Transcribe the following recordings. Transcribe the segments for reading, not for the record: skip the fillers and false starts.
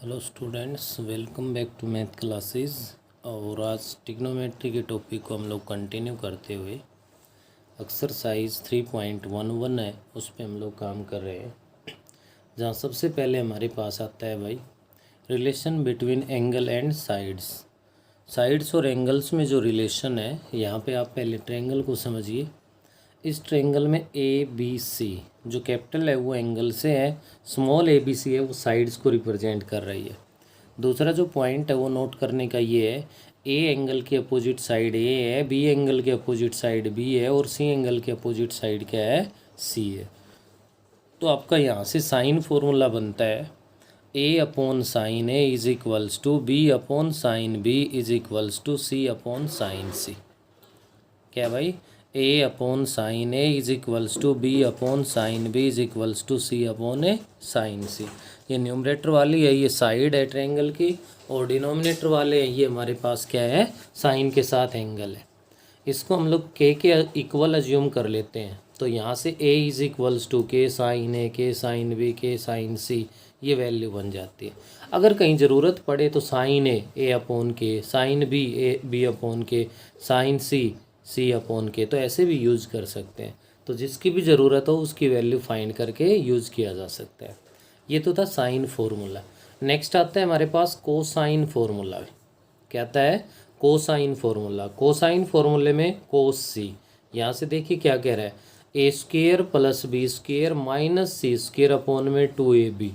Hello students, welcome back to math classes. और आज trigonometry के टॉपिक को हम लोग कंटिन्यू करते हुए एक्सरसाइज 3.11 है उस पर हम लोग काम कर रहे हैं। जहाँ सबसे पहले हमारे पास आता है भाई relation between angle and sides. Sides और एंगल्स में जो रिलेशन है, यहाँ पे आप पहले ट्रायंगल को समझिए। इस ट्रायंगल में ए बी सी जो कैपिटल है वो एंगल से है, स्मॉल ए बी सी है वो साइड्स को रिप्रेजेंट कर रही है। दूसरा जो पॉइंट है वो नोट करने का ये है, ए एंगल के अपोजिट साइड ए है, बी एंगल के अपोजिट साइड बी है और सी एंगल के अपोजिट साइड क्या है, सी है। तो आपका यहाँ से साइन फॉर्मूला बनता है A upon sine A is equals to B upon sine B is equals to C upon sine C. क्या भाई, A upon sine A is equals to B upon sine B is equals to C upon A sine C. ये numerator वाली है, ये side है triangle की, और denominator वाले हैं ये हमारे पास क्या है, साइन के साथ एंगल है। इसको हम लोग के इक्वल अज्यूम कर लेते हैं। तो यहाँ से ए इज इक्वल्स टू के साइन ए के साइन बी के साइन सी, ये वैल्यू बन जाती है। अगर कहीं ज़रूरत पड़े तो साइन ए अपॉन के, साइन बी अपॉन के, साइन सी अपॉन के, तो ऐसे भी यूज़ कर सकते हैं। तो जिसकी भी ज़रूरत हो उसकी वैल्यू फाइंड करके यूज़ किया जा सकता है। ये तो था साइन फार्मूला। नेक्स्ट आता है हमारे पास कोसाइन फार्मूला। क्या आता है, कोसाइन फार्मूला। कोसाइन फार्मूले में कोस सी, यहाँ से देखिए क्या कह रहा है, A square plus B square minus C square upon में 2ab।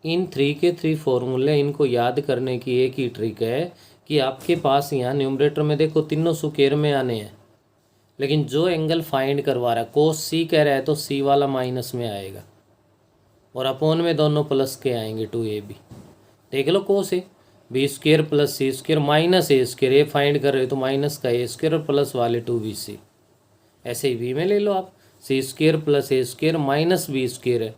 इन 3 के 3 फॉर्मूले, इनको याद करने की एक ही ट्रिक है कि आपके पास यहाँ न्यूमरेटर में देखो तीनों स्क्वेयर में आने हैं, लेकिन जो एंगल फाइंड करवा रहा है कोस सी कह रहा है तो सी वाला माइनस में आएगा और अपॉन में दोनों प्लस के आएंगे 2ab। देख लो cos A B square plus C square minus A square, A find कर रहे हो तो माइनस का ए स्क्वेयर और प्लस वाले 2bc। ऐसे ही बी में ले लो आप, सी स्क्वेयर प्लस ए स्क्वेयर माइनस बी स्क्वेयर है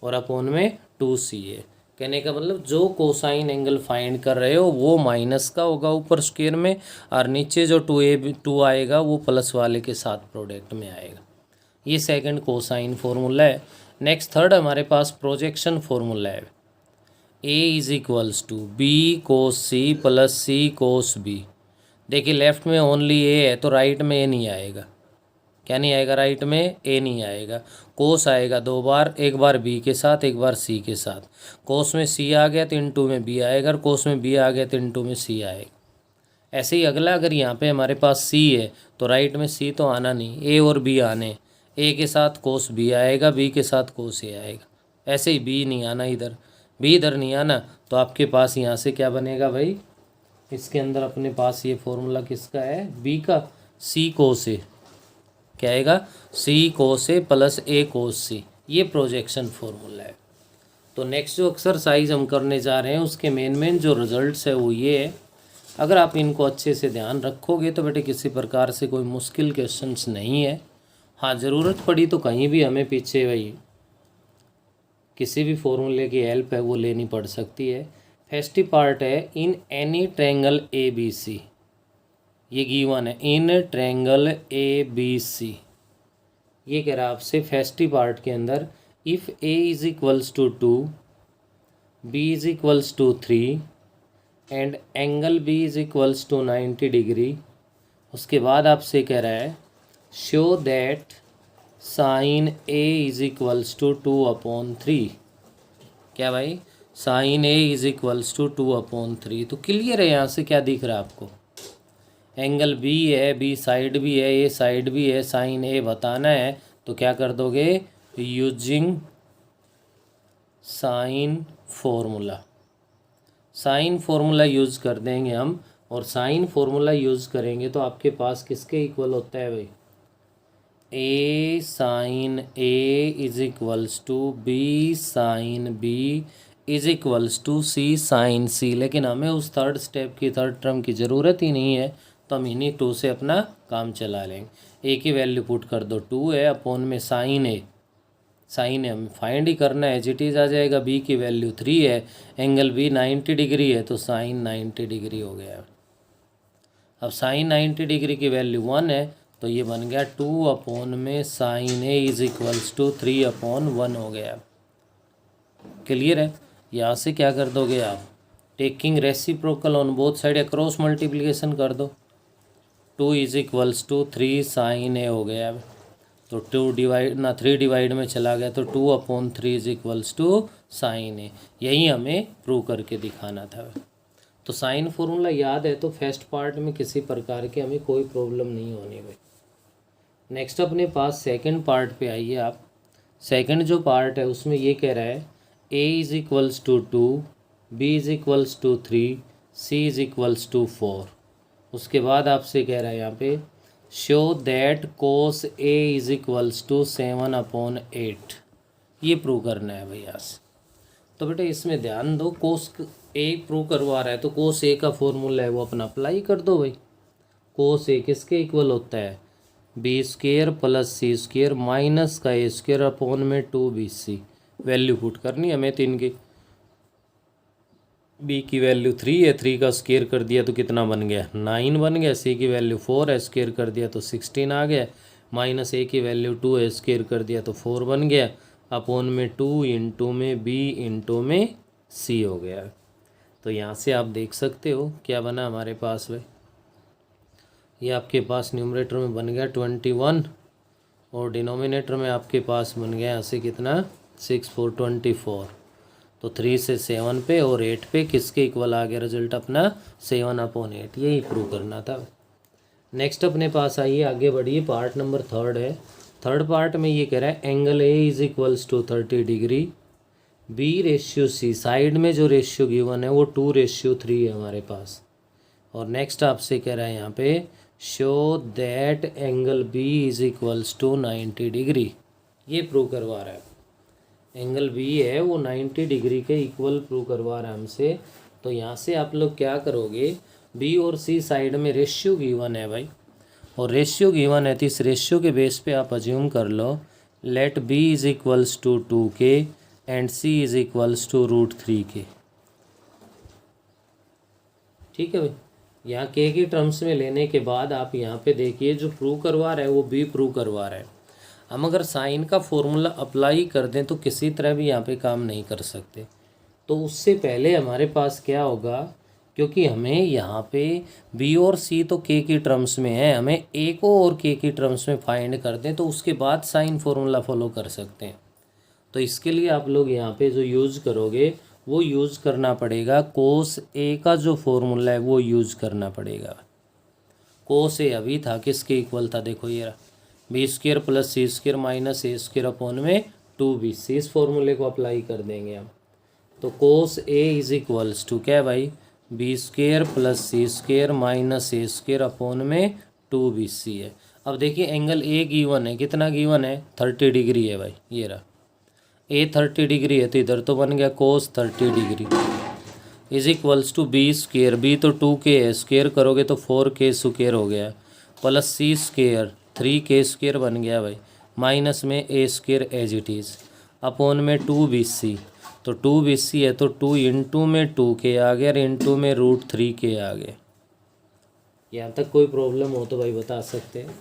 और अपॉन में 2c है। कहने का मतलब जो कोसाइन एंगल फाइंड कर रहे हो वो माइनस का होगा ऊपर स्क्वेयर में, और नीचे जो 2 आएगा वो प्लस वाले के साथ प्रोडक्ट में आएगा। ये सेकंड कोसाइन फॉर्मूला है। नेक्स्ट थर्ड हमारे पास प्रोजेक्शन फॉर्मूला है। A is equals to B cos C plus C cos B. देखिए लेफ्ट में ओनली ए है तो राइट में ए नहीं आएगा। क्या नहीं आएगा, राइट में ए नहीं आएगा। कोस आएगा 2 बार, एक बार बी के साथ एक बार सी के साथ। कोस में सी आ गया तो इनटू में बी आएगा, और कोस में बी आ गया तो इनटू में सी आएगा। ऐसे ही अगला, अगर यहाँ पे हमारे पास सी है तो राइट में सी तो आना नहीं, ए और बी आने। ए के साथ कोस बी आएगा, बी के साथ कोस ए आएगा। ऐसे ही बी नहीं आना इधर, बी इधर नहीं आना, तो आपके पास यहाँ से क्या बनेगा भाई, इसके अंदर अपने पास ये फॉर्मूला किसका है, बी का, सी कोस ए। क्या आएगा, सी कोस ए प्लस ए कोस सी। ये प्रोजेक्शन फॉर्मूला है। तो नेक्स्ट जो एक्सरसाइज हम करने जा रहे हैं उसके मेन जो रिजल्ट्स है वो ये है। अगर आप इनको अच्छे से ध्यान रखोगे तो बेटे किसी प्रकार से कोई मुश्किल क्वेश्चंस नहीं है। हाँ, ज़रूरत पड़ी तो कहीं भी हमें पीछे भाई किसी भी फॉर्मूले की हेल्प है वो लेनी पड़ सकती है। फर्स्ट पार्ट है, in any triangle A B C, ये गिवन है, इन ट्रायंगल ए बी सी। ये कह रहा है आपसे फर्स्ट पार्ट के अंदर, if A is equals to 2, B is equals to 3 and angle B is equals to 90 degree. उसके बाद आपसे कह रहा है show that sine A is equals to 2/3। क्या भाई, sine A is equals to 2/3। तो क्लियर है, यहाँ से क्या दिख रहा है आपको, एंगल बी है, बी साइड भी है, ए साइड भी है, साइन ए बताना है तो क्या कर दोगे, using sine formula. Sine formula use कर देंगे हम, और साइन फार्मूला यूज़ करेंगे तो आपके पास किसके इक्वल होता है भाई, A sine A is equals to B sine B is equals to C sine C. लेकिन हमें उस थर्ड स्टेप की, थर्ड टर्म की ज़रूरत ही नहीं है, तो हम इन्हीं 2 से अपना काम चला लेंगे। ए की वैल्यू पुट कर दो 2 है, अपॉन में साइन ए, साइन ए हमें फाइंड ही करना है, एज इट इज़ आ जाएगा। बी की वैल्यू 3 है, एंगल बी 90 डिग्री है तो साइन 90 डिग्री हो गया। अब साइन 90 डिग्री की वैल्यू 1 है तो ये बन गया 2 अपॉन में sine A is equals to 3/1 हो गया। क्लियर है, यहाँ से क्या कर दोगे आप, taking reciprocal on both side या क्रॉस मल्टीप्लिकेशन कर दो। 2 इज इक्वल्स टू 3 साइन ए हो गया। अब तो 2 डिवाइड ना 3 डिवाइड में चला गया तो 2/3 इज इक्वल्स टू साइन ए। यही हमें प्रूव करके दिखाना था। तो साइन फॉर्मूला याद है तो फर्स्ट पार्ट में किसी प्रकार की हमें कोई प्रॉब्लम नहीं होनी भाई। नेक्स्ट अपने पास सेकंड पार्ट पे आइए आप। सेकंड जो पार्ट है उसमें ये कह रहा है a is equals to 2, b is equals to 3, c is equals to 4। उसके बाद आपसे कह रहा है यहाँ पे show that cos a is equals to 7/8। ये प्रूव करना है भैया से। तो बेटा इसमें ध्यान दो, कोस ए प्रूव करवा रहा है तो कोस ए का फॉर्मूला है वो अपना अप्लाई कर दो भाई। कोस ए किसके इक्वल होता है, बी स्क्र प्लस सी स्क्र माइनस का ए स्क्र अपॉन में 2bc। वैल्यू पुट करनी हमें 3 की। बी की वैल्यू 3 है, 3 का स्क्र कर दिया तो कितना बन गया 9 बन गया। सी की वैल्यू 4 है, स्क्र कर दिया तो 16 आ गया। माइनस ए की वैल्यू 2 है, स्क्र कर दिया तो 4 बन गया। अपॉन में 2 इंटू में बी इंटू में सी हो गया। तो यहाँ से आप देख सकते हो क्या बना हमारे पास भाई। ये आपके पास न्यूमरेटर में बन गया 21 और डिनोमिनेटर में आपके पास बन गया यहाँ से कितना 6 4 24। तो 3 से 7 पे और 8 पे किसके इक्वल आ गया रिजल्ट अपना 7/8। यही प्रूव करना था। नेक्स्ट अपने पास आइए आगे बढ़िए, पार्ट नंबर 3 है। थर्ड पार्ट में ये कह रहा है angle A is equals to 30 degree, B/C। Side में जो रेशियो गिवन है वो 2/3 है हमारे पास। और नेक्स्ट आपसे कह रहा है यहाँ पे show that angle B is equals to 90 degree. ये प्रूव करवा रहा है। एंगल B है वो 90 डिग्री के इक्वल प्रूव करवा रहा है हमसे। तो यहाँ से आप लोग क्या करोगे, B और C साइड में रेशियो गिवन है भाई, और रेशियो गिवन है तो इस रेशियो के बेस पे आप अज्यूम कर लो let B is equals to 2k and C is equals to √3k। ठीक है भाई। यहाँ के की टर्म्स में लेने के बाद आप यहाँ पे देखिए जो प्रूव करवा रहा है वो B प्रूव करवा रहा है। हम अगर साइन का फॉर्मूला अप्लाई कर दें तो किसी तरह भी यहाँ पे काम नहीं कर सकते। तो उससे पहले हमारे पास क्या होगा, क्योंकि हमें यहाँ पे B और C तो K की टर्म्स में है, हमें A को और K की टर्म्स में फाइंड कर दें तो उसके बाद साइन फॉर्मूला फॉलो कर सकते हैं। तो इसके लिए आप लोग यहाँ पे जो यूज़ करोगे वो यूज़ करना पड़ेगा कोस ए का जो फॉर्मूला है वो यूज़ करना पड़ेगा। कोस ए अभी था किसके इक्वल था, देखो ये B² plus C² minus A² upon में 2bc। इस फॉर्मूले को अप्लाई कर देंगे हम। तो कोस ए इज इक्वल्स टू क्या भाई B² plus C² minus A² upon में 2bc है। अब देखिए एंगल ए गिवन है, कितना गिवन है 30 डिग्री है भाई। ये रहा ए 30 डिग्री है तो इधर तो बन गया cos 30 degree is equals to B²। B तो 2k है, स्क्वेयर करोगे तो 4k² हो गया प्लस C² 3k² बन गया भाई, माइनस में A² as it is upon में 2bc। तो 2bc है तो 2 इंटू में 2k आ गया और इंटू में √3k आ गया। यहाँ तक कोई प्रॉब्लम हो तो भाई बता सकते हैं।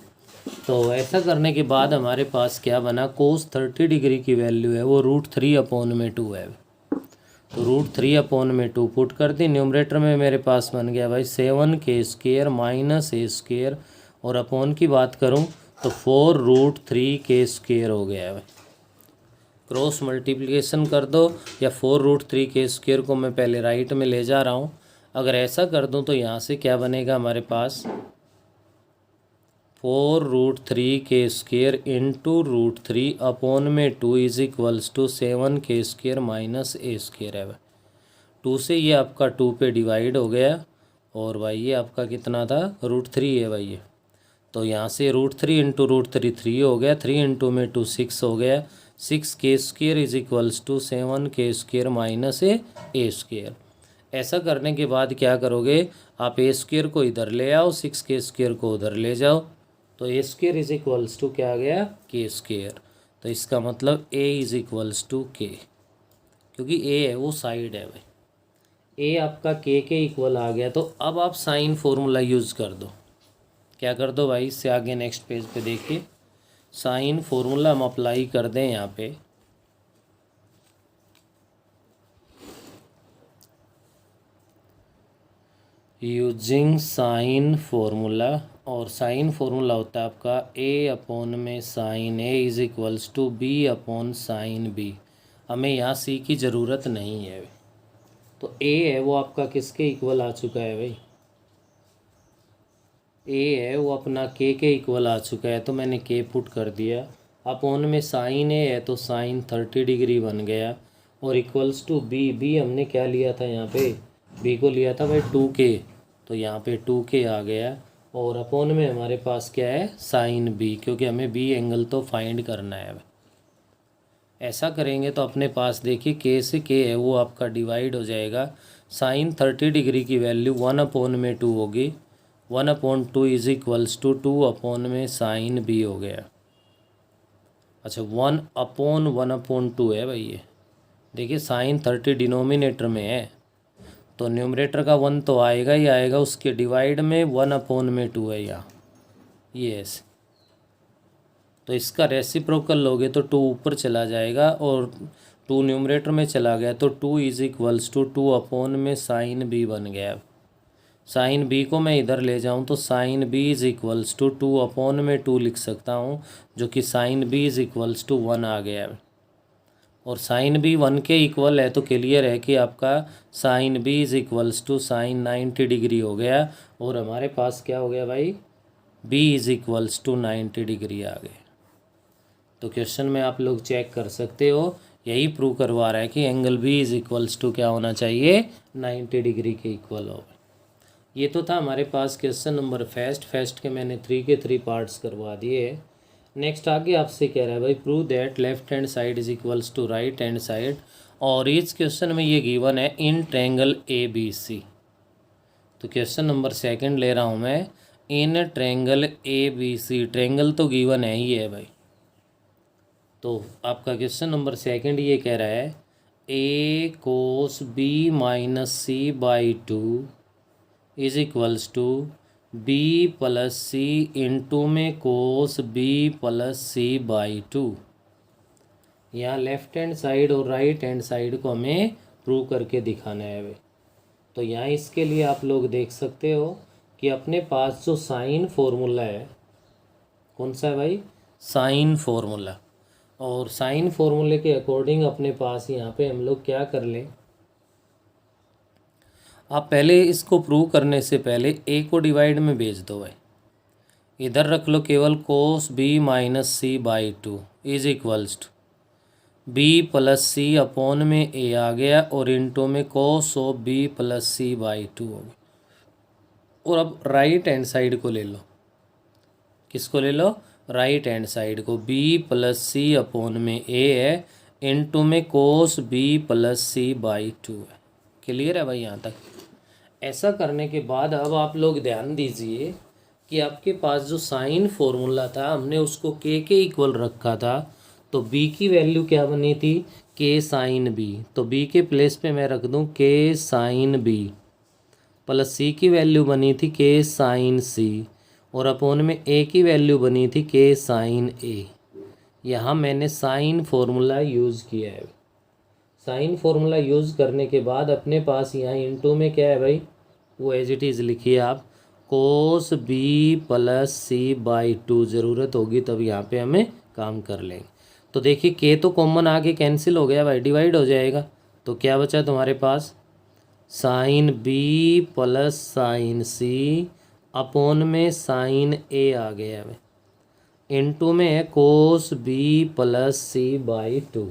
तो ऐसा करने के बाद हमारे पास क्या बना, कोस 30 डिग्री की वैल्यू है वो √3/2 है। तो √3/2 पुट कर दी। न्यूमरेटर में मेरे पास बन गया भाई 7k² माइनस A² और अपॉन की बात करूं तो 4√3k² हो गया है भाई। क्रॉस मल्टीप्लिकेशन कर दो या 4√3k² को मैं पहले राइट में ले जा रहा हूं। अगर ऐसा कर दूं तो यहाँ से क्या बनेगा हमारे पास 4√3k² इंटू √3 अपॉन में 2 is equals to 7k² minus A² है भाई। 2 से ये आपका 2 पे डिवाइड हो गया और भाई ये आपका कितना था √3 है भाई ये। तो यहाँ से √3 इंटू √3 3 हो गया, 3 इंटू में 2 6 हो गया। 6k² is equals to 7k² minus A²। ऐसा करने के बाद क्या करोगे आप A² को इधर ले आओ, 6k² को उधर ले जाओ तो A² इज इक्वल्स टू क्या आ गया k²। तो इसका मतलब A is equals to k, क्योंकि A है वो साइड है भाई। A आपका k के इक्वल आ गया। तो अब आप साइन फॉर्मूला यूज़ कर दो। क्या कर दो भाई, इससे आगे नेक्स्ट पेज पे देखिए साइन फॉर्मूला हम अप्लाई कर दें यहाँ पे। यूजिंग साइन फॉर्मूला, और साइन फॉर्मूला होता है आपका ए अपॉन में sine A is equals to B upon sine B. हमें यहाँ सी की ज़रूरत नहीं है, तो ए है वो आपका किसके इक्वल आ चुका है भाई, ए है वो अपना के इक्वल आ चुका है, तो मैंने के पुट कर दिया। अपॉन में साइन ए है तो साइन 30 डिग्री बन गया, और इक्वल्स टू बी, बी हमने क्या लिया था यहाँ पे, बी को लिया था भाई 2k, तो यहाँ पे 2k आ गया। और अपॉन में हमारे पास क्या है, साइन बी, क्योंकि हमें बी एंगल तो फाइंड करना है। ऐसा करेंगे तो अपने पास देखिए के से के है वो आपका डिवाइड हो जाएगा। साइन 30 डिग्री की वैल्यू 1/2 होगी, 1/2 इज इक्वल्स टू 2/में साइन बी हो गया। अच्छा 1/1/2 है भाई, ये देखिए साइन 30 डिनोमिनेटर में है, तो न्यूमरेटर का 1 तो आएगा ही आएगा, उसके डिवाइड में 1/2 है यहाँ, ये ऐसे। तो इसका रेसिप्रोकल लोगे तो 2 ऊपर चला जाएगा, और 2 न्यूमरेटर में चला गया तो 2 इज इक्वल्स टू 2/में साइन बी बन गया। साइन बी को मैं इधर ले जाऊं तो sine B is equals to 2/2 लिख सकता हूं, जो कि sine B is equals to 1 आ गया। और साइन बी 1 के इक्वल है तो क्लियर है कि आपका sine B is equals to sine 90 degree हो गया, और हमारे पास क्या हो गया भाई, B is equals to 90 degree आ गए। तो क्वेश्चन में आप लोग चेक कर सकते हो, यही प्रूव करवा रहा है कि angle B is equals to क्या होना चाहिए, 90 डिग्री के इक्वल हो। ये तो था हमारे पास क्वेश्चन नंबर फर्स्ट के मैंने 3 के 3 पार्ट्स करवा दिए। नेक्स्ट आगे आपसे कह रहा है भाई prove that left hand side is equals to right hand side, और इस क्वेश्चन में ये गिवन है इन ट्रायंगल ए बी सी। तो क्वेश्चन नंबर 2 ले रहा हूँ मैं, in triangle A B C, triangle तो गिवन है ही है भाई। तो आपका क्वेश्चन नंबर 2 ये कह रहा है A cos B minus C by 2 is equals to B plus C into में cos B plus C by 2। यहाँ लेफ्ट हैंड साइड और राइट हैंड साइड को हमें प्रूव करके दिखाना है भाई। तो यहाँ इसके लिए आप लोग देख सकते हो कि अपने पास जो साइन फॉर्मूला है, कौन सा है भाई, साइन फॉर्मूला, और साइन फॉर्मूले के अकॉर्डिंग अपने पास यहाँ पे हम लोग क्या कर लें, आप पहले इसको प्रूव करने से पहले ए को डिवाइड में भेज दो भाई, इधर रख लो केवल cos B minus C by 2 is equals to B plus C upon में ए आ गया, और इंटू में cos of B plus C by 2 हो गया। और अब राइट हैंड साइड को ले लो, किसको ले लो, राइट हैंड साइड को, बी प्लस सी अपॉन में ए है, इंटू में cos B plus C by 2 है। क्लियर है भाई यहाँ तक। ऐसा करने के बाद अब आप लोग ध्यान दीजिए कि आपके पास जो साइन फॉर्मूला था हमने उसको के इक्वल रखा था, तो बी की वैल्यू क्या बनी थी, के साइन बी, तो बी के प्लेस पे मैं रख दूं के साइन बी, प्लस सी की वैल्यू बनी थी के साइन सी, और अपॉन में ए की वैल्यू बनी थी के साइन ए। यहाँ मैंने साइन फॉर्मूला यूज़ किया है। साइन फॉर्मूला यूज़ करने के बाद अपने पास यहाँ इंटू में क्या है भाई, वो एज इट इज़ लिखिए आप, cos B plus C by 2, ज़रूरत होगी तब यहाँ पे हमें काम कर लेंगे। तो देखिए के तो कॉमन आके कैंसिल हो गया भाई, डिवाइड हो जाएगा, तो क्या बचा तुम्हारे पास, sine B plus sine C upon में साइन ए आ गया भाई, इंटू में है cos B plus C by 2।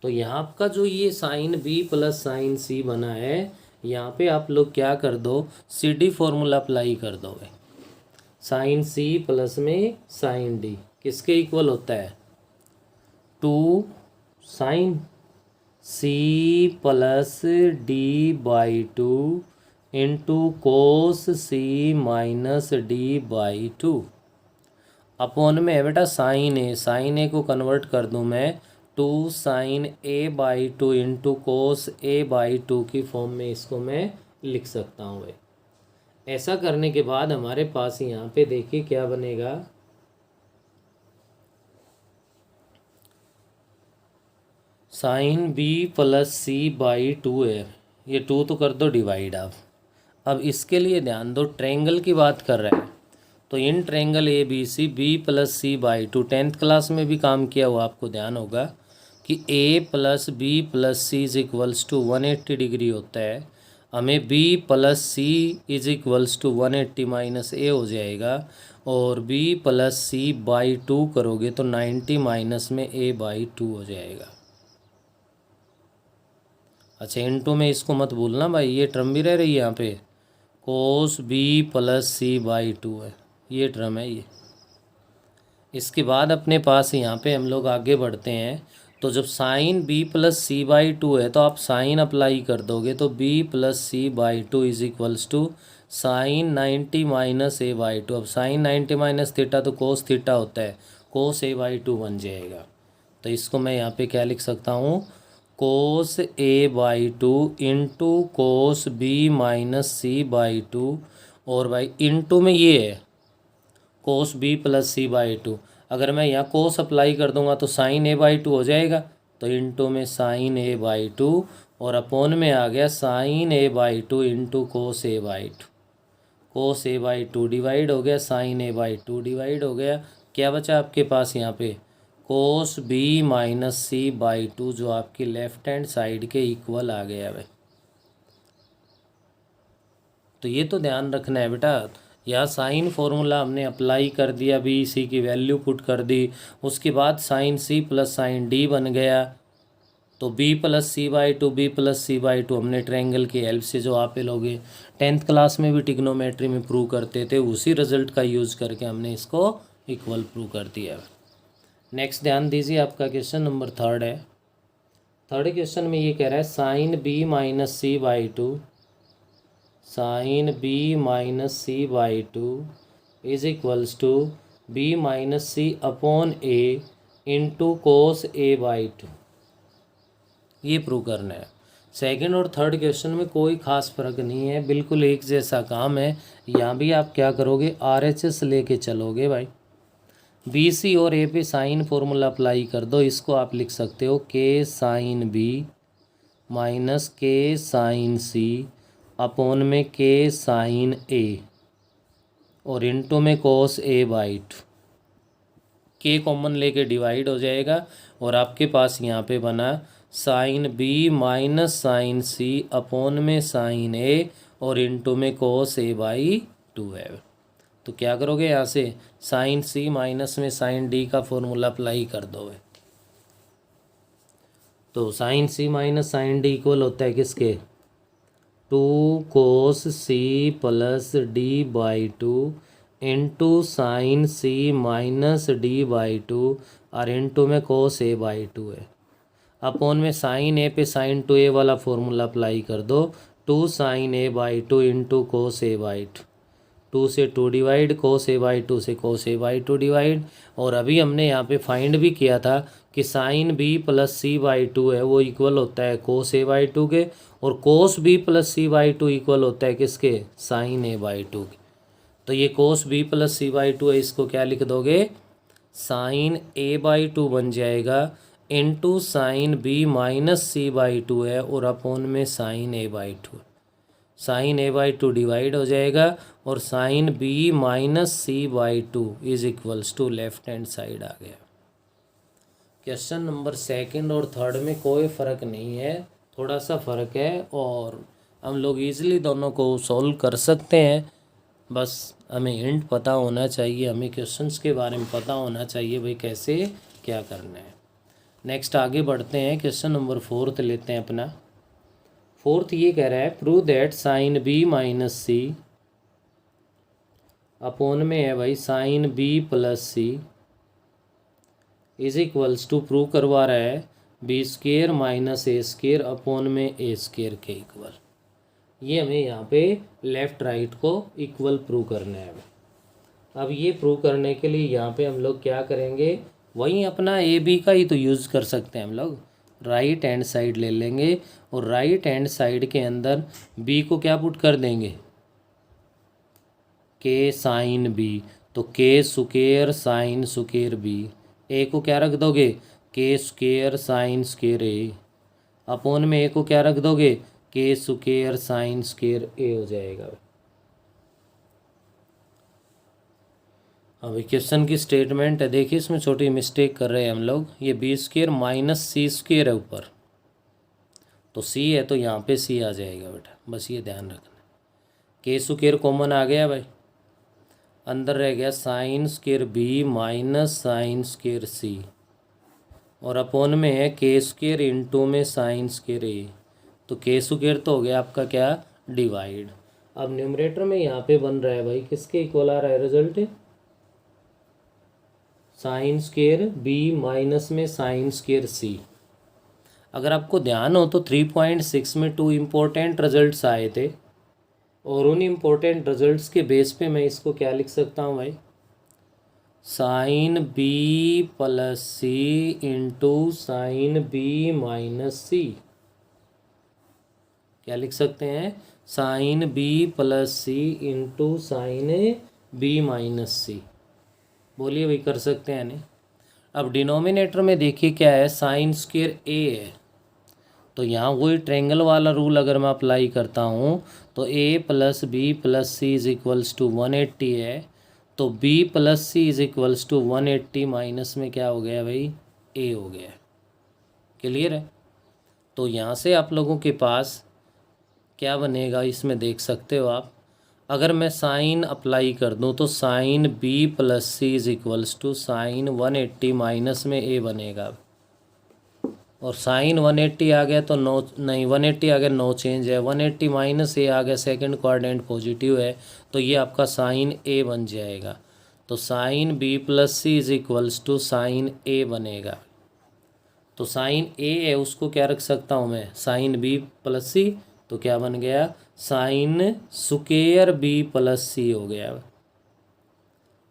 तो यहाँ आपका जो ये sine B plus sine C बना है, यहाँ पे आप लोग क्या कर दो, सी डी फॉर्मूला अप्लाई कर दो भाई। साइन सी प्लस में साइन डी किसके इक्वल होता है, 2 sine C plus D by 2 into cos C minus D by 2, upon में है बेटा साइन ए को कन्वर्ट कर दूं मैं 2 sine A by 2 into cos A by 2 की फॉर्म में इसको मैं लिख सकता हूँ भाई। ऐसा करने के बाद हमारे पास यहाँ पे देखिए क्या बनेगा, sine B plus C by 2 है, ये 2 तो कर दो डिवाइड आप, अब इसके लिए ध्यान दो, ट्रायंगल की बात कर रहा है तो in triangle A B C B plus C by two, 10th class में भी काम किया हुआ आपको ध्यान होगा कि A plus B plus C is equals to 180 degree होता है। हमें B plus C is equals to 180 minus A हो जाएगा, और B plus C by two करोगे तो 90 माइनस में ए बाई टू हो जाएगा। अच्छा, इनटू में इसको मत भूलना भाई, ये टर्म भी रह रही है यहाँ पे, cos B plus C by two है, ये टर्म है ये। इसके बाद अपने पास यहाँ पे हम लोग आगे बढ़ते हैं, तो जब sine B plus C by two है तो आप साइन अप्लाई कर दोगे तो B plus C by two is equals to sine 90 minus A by two. अब साइन 90 माइनस थीटा तो कोस थीटा होता है, कोस ए बाई टू बन जाएगा। तो इसको मैं यहाँ पे क्या लिख सकता हूँ, cos A by two into cos B minus C by two, और भाई इंटू में ये है cos B plus C by two. अगर मैं यहाँ कोस अप्लाई कर दूंगा तो साइन ए बाई टू हो जाएगा, तो इंटू में साइन ए बाई टू, और अपोन में आ गया sine A by two into cos A by two. Cos A by two divide हो गया, sine A by two divide हो गया, क्या बचा आपके पास यहाँ पे, cos B minus C by two, जो आपकी लेफ्ट हैंड साइड के इक्वल आ गया भाई। तो ये तो ध्यान रखना है बेटा, या साइन फॉर्मूला हमने अप्लाई कर दिया, बी सी की वैल्यू पुट कर दी, उसके बाद sine C plus sine D बन गया, तो B plus C by two, B plus C by two हमने ट्रायंगल की हेल्प से, जो आप लोग 10th क्लास में भी ट्रिग्नोमेट्री में प्रूव करते थे, उसी रिजल्ट का यूज़ करके हमने इसको इक्वल प्रूव कर दिया। नेक्स्ट ध्यान दीजिए, आपका क्वेश्चन नंबर 3 है। थर्ड क्वेश्चन में ये कह रहा है sine B minus C by two, sine B minus C by two is equals to B minus C upon A into cos A by two. ये प्रूव करना है। सेकंड और थर्ड क्वेश्चन में कोई खास फर्क नहीं है, बिल्कुल एक जैसा काम है। यहाँ भी आप क्या करोगे, RHS लेके चलोगे भाई। बी सी और ए पे साइन फॉर्मूला अप्लाई कर दो, इसको आप लिख सकते हो K sine B minus K sine C upon में के साइन ए, और इंटू में cos A by two. K common लेके डिवाइड हो जाएगा, और आपके पास यहाँ पे बना sine B minus sine C upon में साइन ए, और इंटू में कोस ए बाई टू है। तो क्या करोगे, यहाँ से साइन सी माइनस में साइन डी का फॉर्मूला अप्लाई कर दो। तो sine C minus sine D equal होता है किसके, 2 cos C plus D by two into sine C minus D by two, और इंटू में कोस ए बाई टू है। अपोन में साइन ए पे साइन टू ए वाला फॉर्मूला अप्लाई कर दो, 2 sine A by two into cos A by two. 2 से 2 divide, cos A by two से cos A by two divide. और अभी हमने यहाँ पे फाइंड भी किया था कि sine B plus C by two है वो इक्वल होता है कोस ए बाई टू के, और cos B plus C by two equal होता है किसके, साइन ए बाई टू के। तो ये cos B plus C by two है, इसको क्या लिख दोगे, साइन ए बाई टू बन जाएगा, into sine B minus C by two है, और अपोन में sine A by two. Sine A by two divide हो जाएगा, और sine B minus C by two is equals to left hand side आ गया। क्वेश्चन नंबर सेकंड और third में कोई फ़र्क नहीं है, थोड़ा सा फ़र्क है, और हम लोग इजीली दोनों को सॉल्व कर सकते हैं। बस हमें हिंट पता होना चाहिए, हमें क्वेश्चंस के बारे में पता होना चाहिए भाई कैसे क्या करना है। नेक्स्ट आगे बढ़ते हैं, क्वेश्चन नंबर 4 लेते हैं अपना। 4 ये कह रहा है prove that sine B minus C upon में है भाई sine B plus C is equals to, prove करवा रहा है B square minus A square upon में ए स्केयर के इक्वल। ये हमें यहाँ पे लेफ़्ट राइट को इक्वल प्रूव करना है। अब ये प्रूव करने के लिए यहाँ पे हम लोग क्या करेंगे, वहीं अपना ए बी का ही तो यूज़ कर सकते हैं हम लोग। राइट हैंड साइड ले लेंगे, और राइट हैंड साइड के अंदर बी को क्या पुट कर देंगे, के साइन बी, तो K square sine square B. ए को क्या रख दोगे, के स्क्वायर साइन स्क्वायर ए, अपोन में ए को क्या रख दोगे, के स्क्वायर साइन स्क्वायर ए हो जाएगा। अभी क्वेश्चन की स्टेटमेंट है, देखिए इसमें छोटी मिस्टेक कर रहे हैं हम लोग। ये बी स्क्वायर माइनस सी स्क्वायर है ऊपर, तो सी है तो यहाँ पे सी आ जाएगा बेटा, बस ये ध्यान रखना। के स्क्वायर कॉमन आ गया भाई, अंदर रह गया sine square B minus sine square C, और अपोन में है के स्क्वायर इंटू में साइन स्क्वायर ए, तो के स्क्वायर तो हो गया आपका क्या, डिवाइड। अब न्यूमरेटर में यहाँ पे बन रहा है भाई, किसके इक्वल आ रहा है result, sine square B minus में साइन स्क्वायर सी। अगर आपको ध्यान हो तो 3.6 में 2 इम्पोर्टेंट रिजल्ट्स आए थे, और उन इम्पोर्टेंट रिजल्ट्स के बेस पे मैं इसको क्या लिख सकता हूँ भाई, sine B plus C into sine B minus सी। क्या लिख सकते हैं, sign B plus C into sine B minus सी। बोलिए भाई, कर सकते हैं नहीं। अब डिनोमिनेटर में देखिए क्या है, साइन स्क्वायर ए है, तो यहाँ वही ट्रायंगल वाला रूल अगर मैं अप्लाई करता हूँ तो a plus B plus C is equals to 180 है, तो b plus C is equals to 180 minus में क्या हो गया भाई, a हो गया। क्लियर है। तो यहाँ से आप लोगों के पास क्या बनेगा, इसमें देख सकते हो आप, अगर मैं साइन अप्लाई कर दूँ तो sine b plus C is equals to sine 180 minus में a बनेगा, और साइन 180 आ गया तो नो नहीं, 180 आ गया नो चेंज है, 180 माइनस ए आ गया, सेकंड क्वाड्रेंट पॉजिटिव है, तो ये आपका साइन ए बन जाएगा। तो sine B plus C is equals to sine A बनेगा। तो साइन ए है उसको क्या रख सकता हूँ मैं, साइन बी प्लस सी, तो क्या बन गया, साइन स्क्वायर बी प्लस सी हो गया।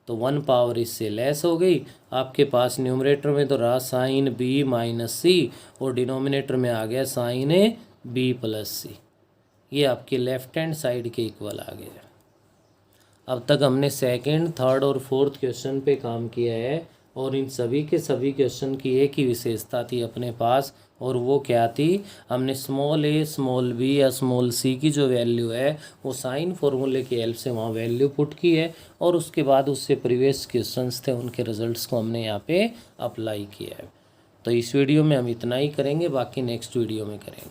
तो 1 पावर इससे लेस हो गई। आपके पास न्यूमरेटर में तो रहा साइन बी माइनस सी, और डिनोमिनेटर में आ गया साइन बी प्लस सी। ये आपके लेफ्ट हैंड साइड के इक्वल आ गया। अब तक हमने सेकंड, थर्ड और फोर्थ क्वेश्चन पे काम किया है, और इन सभी के सभी क्वेश्चन की एक ही विशेषता थी अपने पास, और वो क्या थी, हमने स्मॉल ए स्मॉल बी या स्मॉल सी की जो वैल्यू है वो साइन फॉर्मूले की हेल्प से वहाँ वैल्यू पुट की है, और उसके बाद उससे प्रीवियस क्वेश्चंस थे उनके रिजल्ट्स को हमने यहाँ पे अप्लाई किया है। तो इस वीडियो में हम इतना ही करेंगे, बाकी नेक्स्ट वीडियो में करेंगे।